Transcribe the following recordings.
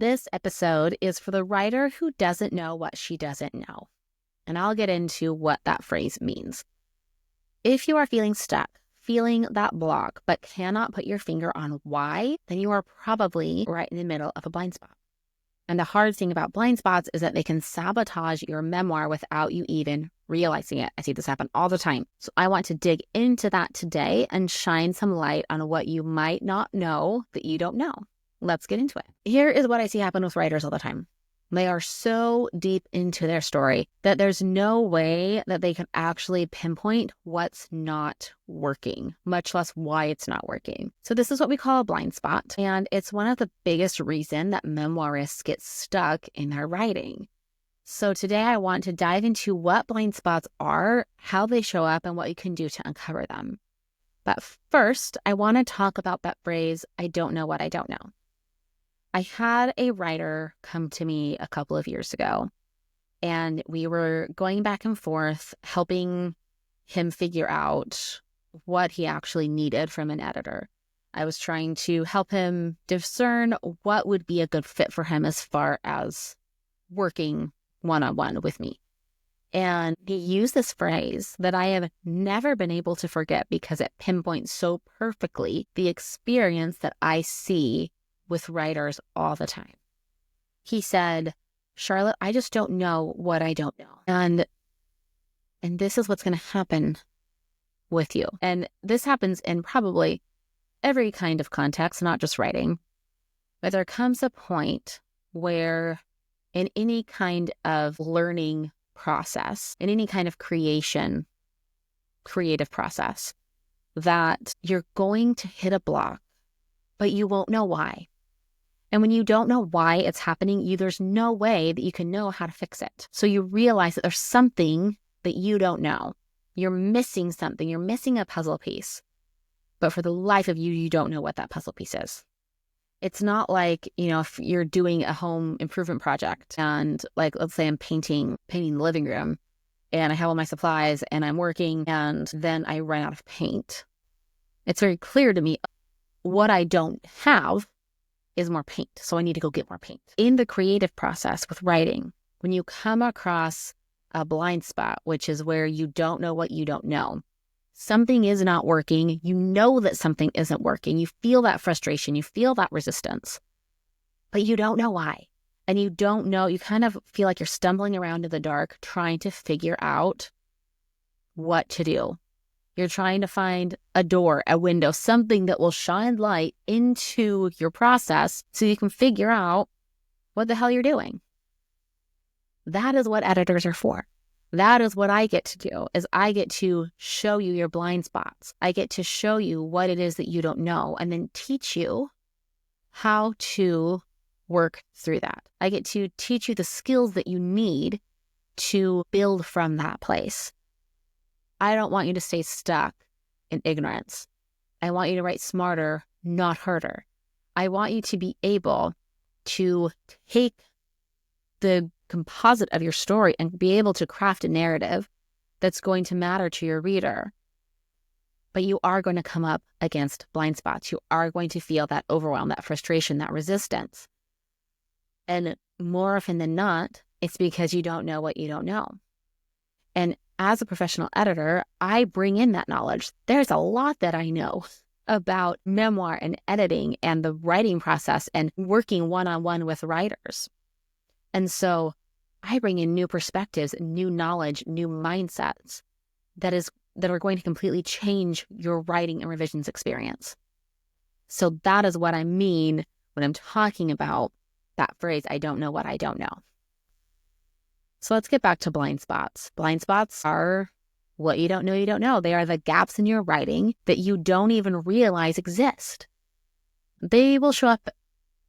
This episode is for the writer who doesn't know what she doesn't know. And I'll get into what that phrase means. If you are feeling stuck, feeling that block, but cannot put your finger on why, then you are probably right in the middle of a blind spot. And the hard thing about blind spots is that they can sabotage your memoir without you even realizing it. I see this happen all the time. So I want to dig into that today and shine some light on what you might not know that you don't know. Let's get into it. Here is what I see happen with writers all the time. They are so deep into their story that there's no way that they can actually pinpoint what's not working, much less why it's not working. So this is what we call a blind spot. And it's one of the biggest reasons that memoirists get stuck in their writing. So today I want to dive into what blind spots are, how they show up, and what you can do to uncover them. But first, I want to talk about that phrase, I don't know what I don't know. I had a writer come to me a couple of years ago, and we were going back and forth, helping him figure out what he actually needed from an editor. I was trying to help him discern what would be a good fit for him as far as working one-on-one with me. And he used this phrase that I have never been able to forget because it pinpoints so perfectly the experience that I see with writers all the time. He said, Charlotte, I just don't know what I don't know. And this is what's going to happen with you. And this happens in probably every kind of context, not just writing. But there comes a point where in any kind of learning process, in any kind of creative process, that you're going to hit a block, but you won't know why. And when you don't know why it's happening, there's no way that you can know how to fix it. So you realize that there's something that you don't know. You're missing something. You're missing a puzzle piece. But for the life of you, you don't know what that puzzle piece is. It's not like, if you're doing a home improvement project and let's say I'm painting the living room and I have all my supplies and I'm working and then I run out of paint. It's very clear to me what I don't have is more paint. So I need to go get more paint. In the creative process with writing, when you come across a blind spot, which is where you don't know what you don't know, something is not working. You know that something isn't working. You feel that frustration. You feel that resistance, but you don't know why. And you don't know, you kind of feel like you're stumbling around in the dark, trying to figure out what to do. You're trying to find a door, a window, something that will shine light into your process so you can figure out what the hell you're doing. That is what editors are for. That is what I get to do, is I get to show you your blind spots. I get to show you what it is that you don't know and then teach you how to work through that. I get to teach you the skills that you need to build from that place. I don't want you to stay stuck in ignorance. I want you to write smarter, not harder. I want you to be able to take the composite of your story and be able to craft a narrative that's going to matter to your reader. But you are going to come up against blind spots. You are going to feel that overwhelm, that frustration, that resistance. And more often than not, it's because you don't know what you don't know. And as a professional editor, I bring in that knowledge. There's a lot that I know about memoir and editing and the writing process and working one-on-one with writers. And so I bring in new perspectives, new knowledge, new mindsets that are going to completely change your writing and revisions experience. So that is what I mean when I'm talking about that phrase, I don't know what I don't know. So let's get back to blind spots. Blind spots are what you don't know. They are the gaps in your writing that you don't even realize exist. They will show up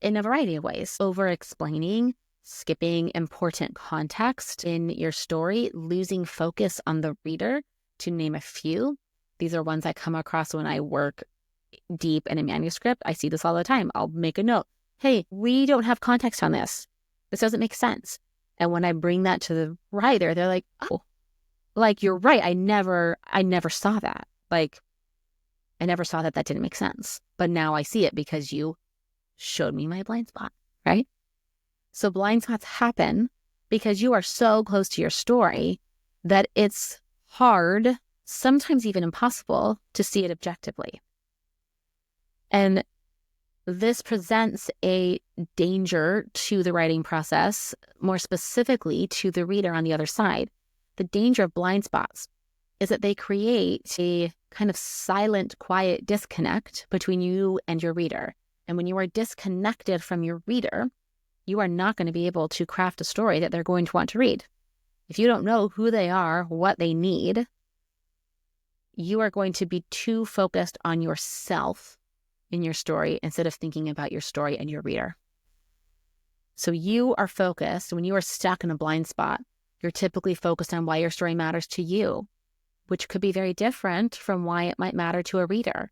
in a variety of ways. Over-explaining, skipping important context in your story, losing focus on the reader, to name a few. These are ones I come across when I work deep in a manuscript. I see this all the time. I'll make a note. Hey, we don't have context on this. This doesn't make sense. And when I bring that to the writer, they're like, oh, you're right. I never saw that. I never saw that didn't make sense. But now I see it because you showed me my blind spot, right? So blind spots happen because you are so close to your story that it's hard, sometimes even impossible, to see it objectively. And this presents a danger to the writing process, more specifically to the reader on the other side. The danger of blind spots is that they create a kind of silent, quiet disconnect between you and your reader. And when you are disconnected from your reader, you are not going to be able to craft a story that they're going to want to read. If you don't know who they are, what they need, you are going to be too focused on yourself in your story instead of thinking about your story and your reader. So you are focused, when you are stuck in a blind spot, you're typically focused on why your story matters to you, which could be very different from why it might matter to a reader.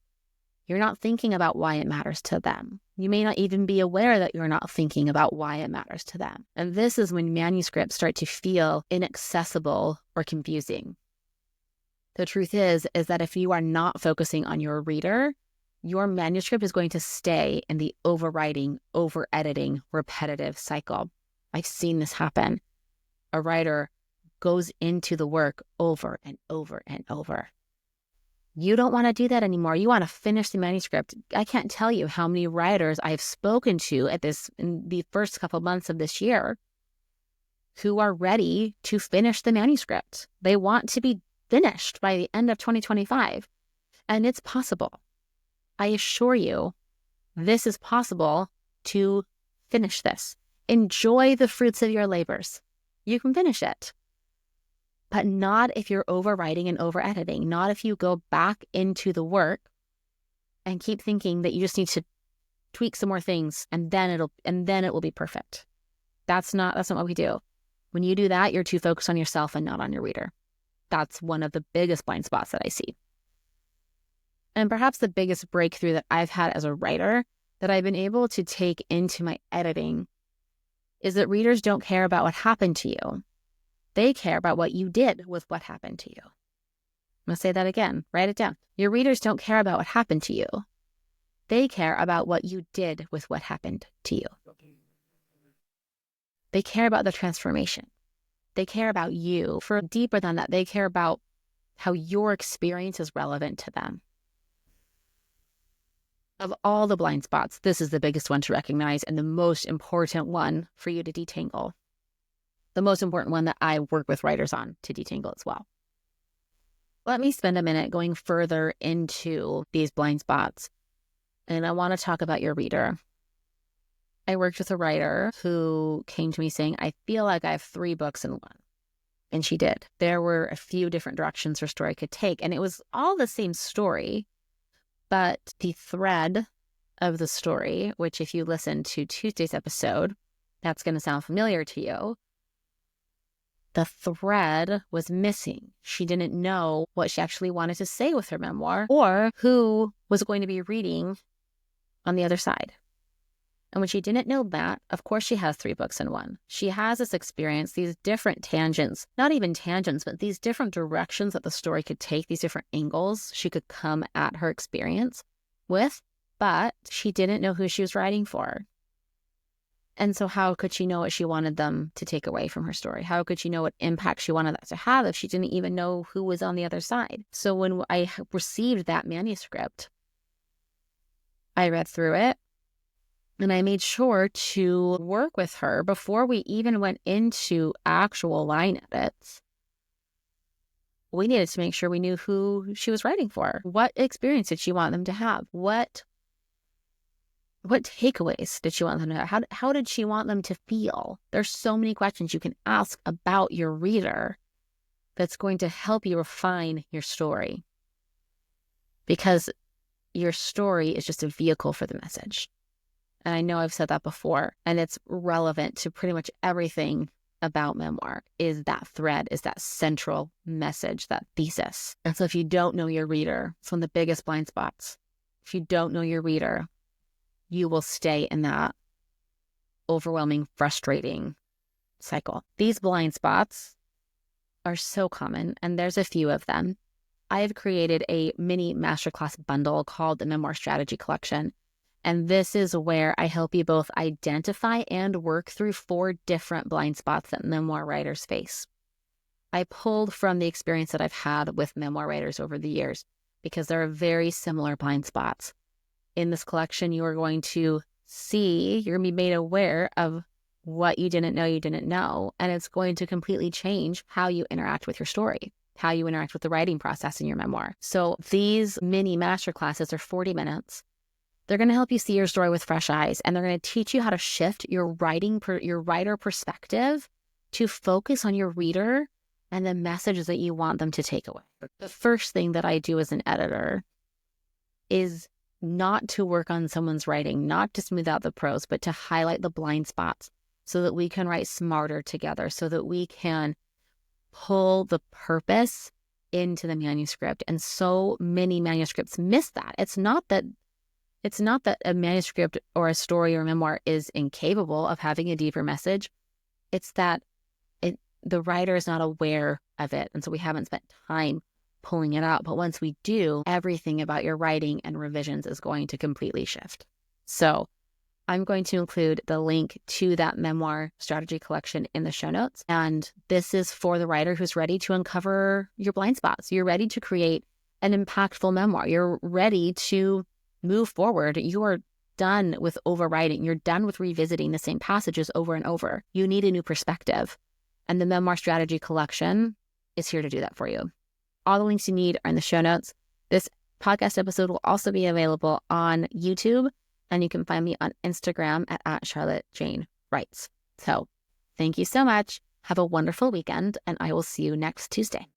You're not thinking about why it matters to them. You may not even be aware that you're not thinking about why it matters to them. And this is when manuscripts start to feel inaccessible or confusing. The truth is that if you are not focusing on your reader, your manuscript is going to stay in the overwriting, over-editing, repetitive cycle. I've seen this happen. A writer goes into the work over and over and over. You don't want to do that anymore. You want to finish the manuscript. I can't tell you how many writers I've spoken to in the first couple months of this year who are ready to finish the manuscript. They want to be finished by the end of 2025. And it's possible. I assure you, this is possible to finish this. Enjoy the fruits of your labors. You can finish it. But not if you're overwriting and over-editing. Not if you go back into the work and keep thinking that you just need to tweak some more things and then it will be perfect. That's not what we do. When you do that, you're too focused on yourself and not on your reader. That's one of the biggest blind spots that I see. And perhaps the biggest breakthrough that I've had as a writer that I've been able to take into my editing is that readers don't care about what happened to you. They care about what you did with what happened to you. I'm going to say that again. Write it down. Your readers don't care about what happened to you. They care about what you did with what happened to you. They care about the transformation. They care about you. For deeper than that, they care about how your experience is relevant to them. Of all the blind spots, this is the biggest one to recognize and the most important one for you to detangle. The most important one that I work with writers on to detangle as well. Let me spend a minute going further into these blind spots. And I want to talk about your reader. I worked with a writer who came to me saying, I feel like I have 3 books in one. And she did. There were a few different directions her story could take. And it was all the same story. But the thread of the story, which if you listen to Tuesday's episode, that's going to sound familiar to you. The thread was missing. She didn't know what she actually wanted to say with her memoir or who was going to be reading on the other side. And when she didn't know that, of course she has 3 books in one. She has this experience, these different tangents, not even tangents, but these different directions that the story could take, these different angles she could come at her experience with, but she didn't know who she was writing for. And so how could she know what she wanted them to take away from her story? How could she know what impact she wanted that to have if she didn't even know who was on the other side? So when I received that manuscript, I read through it and I made sure to work with her before we even went into actual line edits. We needed to make sure we knew who she was writing for. What experience did she want them to have? What takeaways did she want them to have? How did she want them to feel? There's so many questions you can ask about your reader that's going to help you refine your story. Because your story is just a vehicle for the message. And I know I've said that before, and it's relevant to pretty much everything about memoir, is that thread, is that central message, that thesis. And so if you don't know your reader, it's one of the biggest blind spots. If you don't know your reader, you will stay in that overwhelming, frustrating cycle. These blind spots are so common, and there's a few of them. I have created a mini masterclass bundle called the Memoir Strategy Collection, And this is where I help you both identify and work through 4 different blind spots that memoir writers face. I pulled from the experience that I've had with memoir writers over the years because there are very similar blind spots. In this collection, you are going to see, you're going to be made aware of what you didn't know, and it's going to completely change how you interact with your story, how you interact with the writing process in your memoir. So these mini masterclasses are 40 minutes. They're going to help you see your story with fresh eyes, and they're going to teach you how to shift your writer perspective to focus on your reader and the messages that you want them to take away. The first thing that I do as an editor is not to work on someone's writing, not to smooth out the prose, but to highlight the blind spots so that we can write smarter together, so that we can pull the purpose into the manuscript. And so many manuscripts miss that. It's not that a manuscript or a story or memoir is incapable of having a deeper message. It's that the writer is not aware of it. And so we haven't spent time pulling it out. But once we do, everything about your writing and revisions is going to completely shift. So I'm going to include the link to that memoir strategy collection in the show notes. And this is for the writer who's ready to uncover your blind spots. You're ready to create an impactful memoir. You're ready to move forward. You are done with overwriting. You're done with revisiting the same passages over and over. You need a new perspective. And the Memoir Strategy Collection is here to do that for you. All the links you need are in the show notes. This podcast episode will also be available on YouTube, and you can find me on Instagram at @CharlotteJaneWrites. So thank you so much. Have a wonderful weekend, and I will see you next Tuesday.